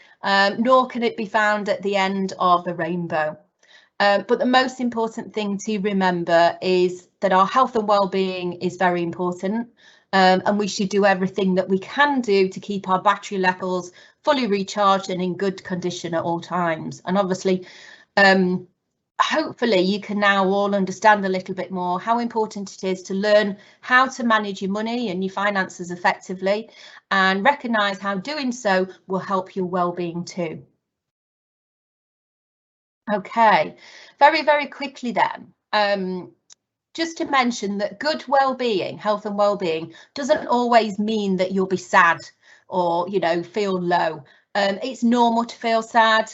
nor can it be found at the end of the rainbow. But the most important thing to remember is that our health and well-being is very important. and we should do everything that we can do to keep our battery levels fully recharged and in good condition at all times. And obviously, hopefully you can now all understand a little bit more how important it is to learn how to manage your money and your finances effectively, and recognise how doing so will help your well-being too. Okay, very quickly then, just to mention that good well-being, health and well-being, doesn't always mean that you'll be sad or, you know, feel low. It's normal to feel sad.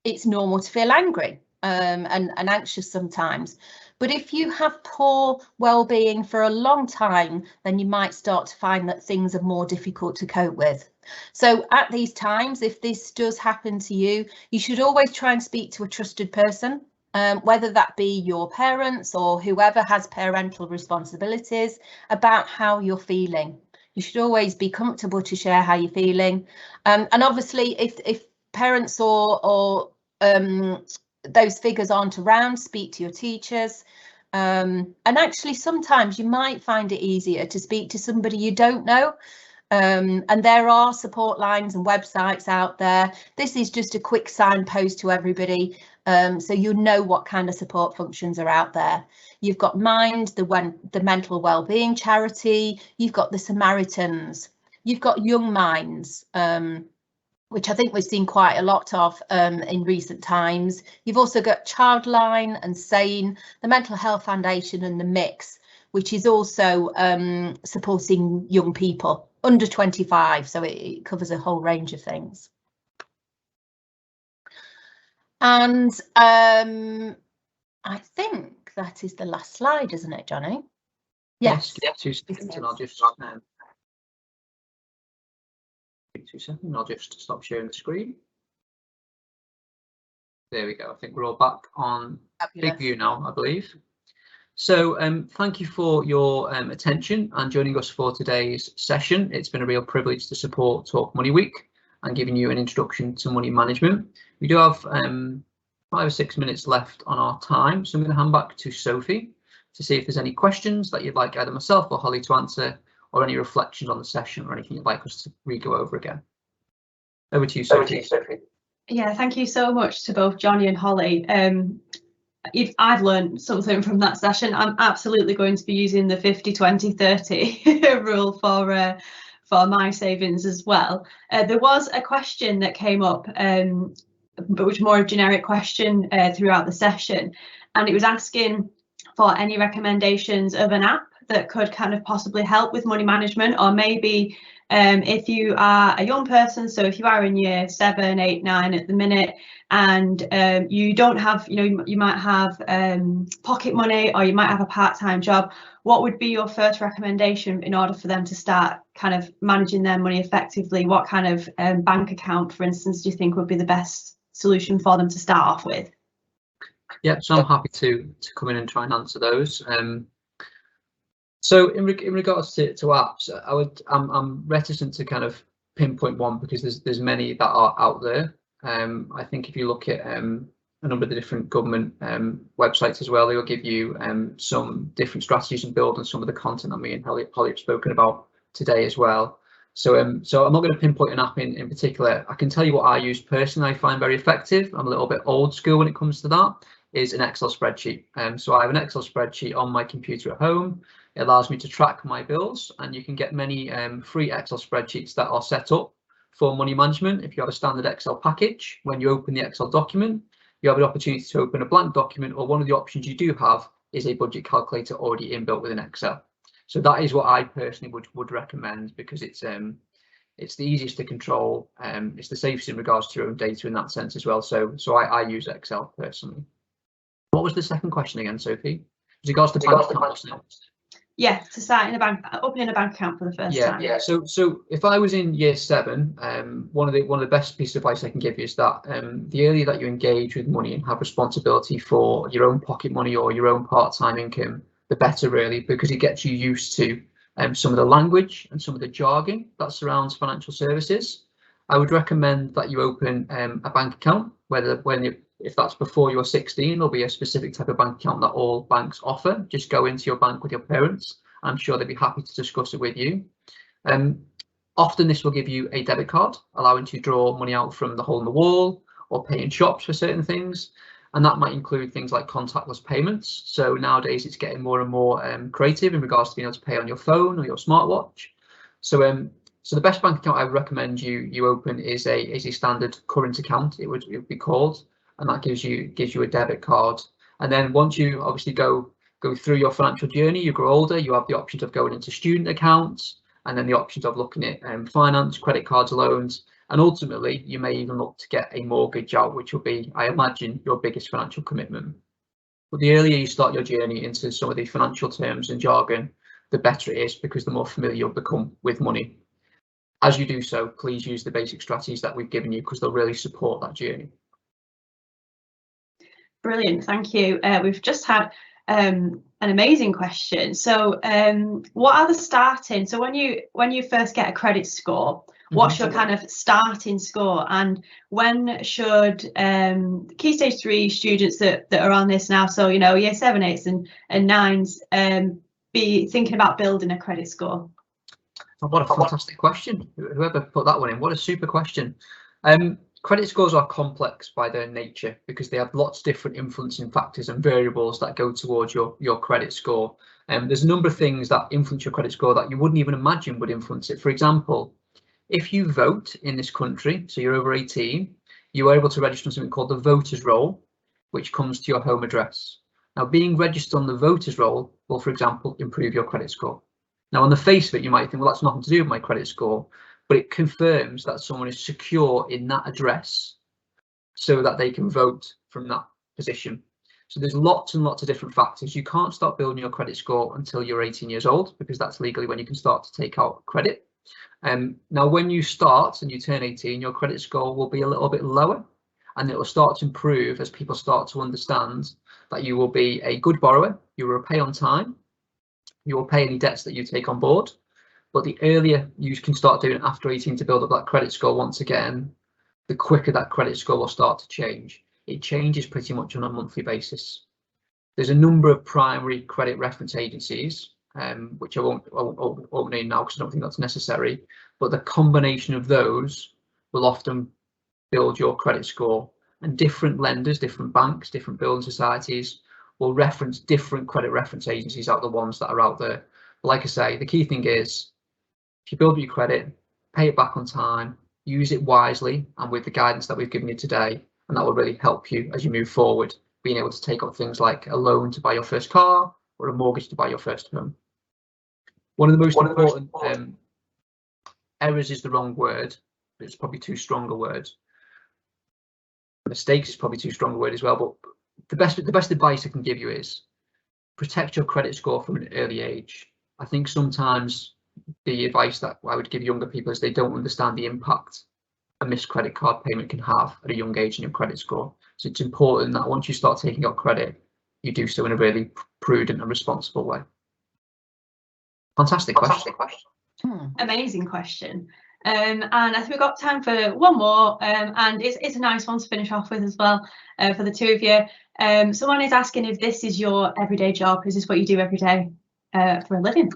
It's normal to feel angry and anxious sometimes. But if you have poor well-being for a long time, then you might start to find that things are more difficult to cope with. So at these times, if this does happen to you, you should always try and speak to a trusted person, whether that be your parents or whoever has parental responsibilities, about how you're feeling. You should always be comfortable to share how you're feeling. And obviously, if parents or those figures aren't around, speak to your teachers. And actually, sometimes you might find it easier to speak to somebody you don't know. And there are support lines and websites out there. This is just a quick signpost to everybody, so you know what kind of support functions are out there. You've got Mind, the mental wellbeing charity. You've got the Samaritans. You've got Young Minds, which I think we've seen quite a lot of in recent times. You've also got Childline and Sane, the Mental Health Foundation, and the Mix, which is also supporting young people under 25, so it covers a whole range of things. And I think that is the last slide, isn't it, Johnny? Yes. 2 seconds, and I'll just 2 seconds. I'll just stop sharing the screen. There we go. I think we're all back on big view now, I believe. So thank you for your attention and joining us for today's session. It's been a real privilege to support Talk Money Week and giving you an introduction to money management. We do have 5 or 6 minutes left on our time, so I'm going to hand back to Sophie to see if there's any questions that you'd like either myself or Holly to answer, or any reflections on the session or anything you'd like us to re-go over again. Over to you, Sophie. Yeah, thank you so much to both Johnny and Holly. I've learned something from that session. I'm absolutely going to be using the 50-20-30 rule for my savings as well. There was a question that came up, but which more a generic question throughout the session, and it was asking for any recommendations of an app that could kind of possibly help with money management, or maybe if you are a young person, so if you are in year 7, 8, 9 at the minute, and you don't have, you might have pocket money, or you might have a part-time job, what would be your first recommendation in order for them to start kind of managing their money effectively? What kind of bank account, for instance, do you think would be the best solution for them to start off with? Yeah, so I'm happy to come in and try and answer those. So in regards to apps, I'm reticent to kind of pinpoint one, because there's many that are out there. I think if you look at a number of the different government websites as well, they will give you some different strategies and build on some of the content that me and Holly have spoken about today as well. So I'm not going to pinpoint an app in particular. I can tell you what I use personally, I find very effective. I'm a little bit old school when it comes to that, is an Excel spreadsheet. So I have an Excel spreadsheet on my computer at home. It allows me to track my bills, and you can get many free Excel spreadsheets that are set up for money management. If you have a standard Excel package, when you open the Excel document, you have the opportunity to open a blank document, or one of the options you do have is a budget calculator already inbuilt within Excel. So that is what I personally would recommend, because it's the easiest to control. It's the safest in regards to your own data in that sense as well. So I use Excel personally. What was the second question again, Sophie? With regards to bank accounts. Yeah, to start in opening a bank account for the first time. Yeah. So if I was in year 7, one of the best pieces of advice I can give you is that the earlier that you engage with money and have responsibility for your own pocket money or your own part-time income, the better, really, because it gets you used to some of the language and some of the jargon that surrounds financial services. I would recommend that you open a bank account, if that's before you're 16, there'll be a specific type of bank account that all banks offer. Just go into your bank with your parents I'm sure they'd be happy to discuss it with you. Often this will give you a debit card, allowing you to draw money out from the hole in the wall or pay in shops for certain things. And that might include things like contactless payments. So nowadays it's getting more and more creative in regards to being able to pay on your phone or your smartwatch. So the best bank account I would recommend you open is a standard current account, it would be called, and that gives you a debit card. And then once you obviously go through your financial journey, you grow older, you have the options of going into student accounts, and then the options of looking at finance, credit cards, loans, and ultimately you may even look to get a mortgage out, which will be, I imagine, your biggest financial commitment. But the earlier you start your journey into some of the financial terms and jargon, the better it is, because the more familiar you'll become with money. As you do so, please use the basic strategies that we've given you, because they'll really support that journey. Brilliant, thank you. We've just had an amazing question. So what are the starting, so when you first get a credit score, what's your kind of starting score, and when should Key Stage 3 students that are on this now, so you know, year 7, 8s and 9s, be thinking about building a credit score? Oh, what a fantastic question. Whoever put that one in, what a super question. Credit scores are complex by their nature because they have lots of different influencing factors and variables that go towards your credit score. There's a number of things that influence your credit score that you wouldn't even imagine would influence it. For example, if you vote in this country, so you're over 18, you are able to register on something called the voters roll, which comes to your home address. Now, being registered on the voters roll will, for example, improve your credit score. Now, on the face of it, you might think, well, that's nothing to do with my credit score, but it confirms that someone is secure in that address so that they can vote from that position. So there's lots and lots of different factors. You can't start building your credit score until you're 18 years old, because that's legally when you can start to take out credit. Now, when you start and you turn 18, your credit score will be a little bit lower, and it will start to improve as people start to understand that you will be a good borrower, you will pay on time, you will pay any debts that you take on board. But the earlier you can start doing it after 18 to build up that credit score once again, the quicker that credit score will start to change. It changes pretty much on a monthly basis. There's a number of primary credit reference agencies, which I won't name now because I don't think that's necessary, but the combination of those will often build your credit score, and different lenders, different banks, different building societies will reference different credit reference agencies out of the ones that are out there. But like I say, the key thing is, if you build up your credit, pay it back on time, use it wisely and with the guidance that we've given you today, and that will really help you as you move forward, being able to take up things like a loan to buy your first car or a mortgage to buy your first home. One of the most important errors is the wrong word, but it's probably too strong a word. Mistakes is probably too strong a word as well, but the best advice I can give you is protect your credit score from an early age. I think sometimes the advice that I would give younger people is they don't understand the impact a missed credit card payment can have at a young age in your credit score. So it's important that once you start taking out credit, you do so in a really prudent and responsible way. Fantastic question. Amazing question. And I think we've got time for one more, and it's a nice one to finish off with as well, for the two of you. Someone is asking if this is your everyday job. Is this what you do every day for a living?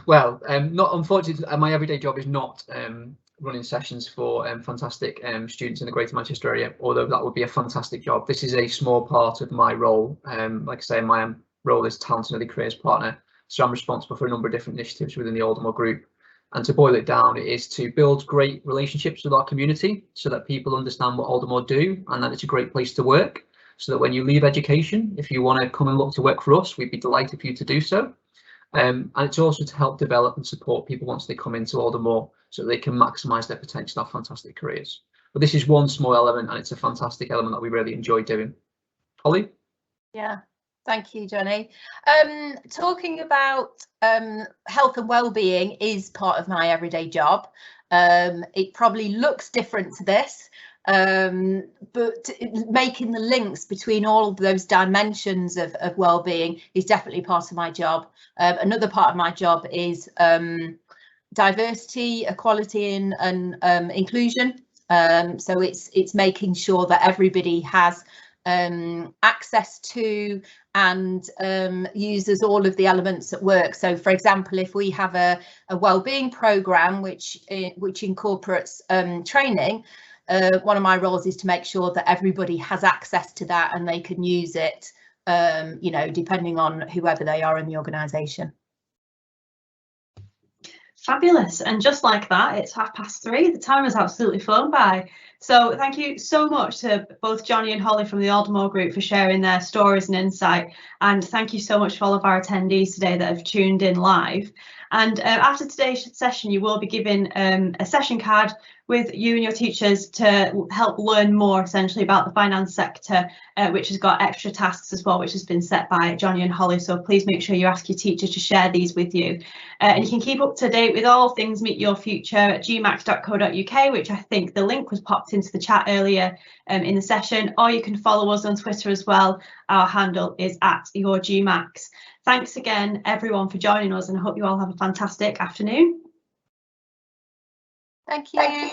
Well, not unfortunately, my everyday job is not running sessions for fantastic students in the Greater Manchester area, although that would be a fantastic job. This is a small part of my role. Like I say, my role is Talent and Early Careers Partner, so I'm responsible for a number of different initiatives within the Aldermore Group. And to boil it down, it is to build great relationships with our community so that people understand what Aldermore do and that it's a great place to work, so that when you leave education, if you want to come and look to work for us, we'd be delighted for you to do so. And it's also to help develop and support people once they come into Aldermore so they can maximise their potential and have fantastic careers. But this is one small element, and it's a fantastic element that we really enjoy doing. Holly? Yeah, thank you, Johnny. Talking about health and well-being is part of my everyday job. It probably looks different to this, but making the links between all of those dimensions of well-being is definitely part of my job. Another part of my job is diversity, equality and inclusion. So it's making sure that everybody has access to and uses all of the elements at work. So for example, if we have a wellbeing program which incorporates training, one of my roles is to make sure that everybody has access to that and they can use it, you know, depending on whoever they are in the organisation. Fabulous. And just like that, it's 3:30. The time has absolutely flown by. So thank you so much to both Johnny and Holly from the Aldermore Group for sharing their stories and insight. And thank you so much for all of our attendees today that have tuned in live. And after today's session, you will be given a session card with you and your teachers to help learn more essentially about the finance sector, which has got extra tasks as well, which has been set by Johnny and Holly. So please make sure you ask your teacher to share these with you. And you can keep up to date with all things Meet Your Future at gmax.co.uk, which I think the link was popped into the chat earlier in the session, or you can follow us on Twitter as well. Our handle is @YourGmax. Thanks again, everyone, for joining us, and I hope you all have a fantastic afternoon. Thank you.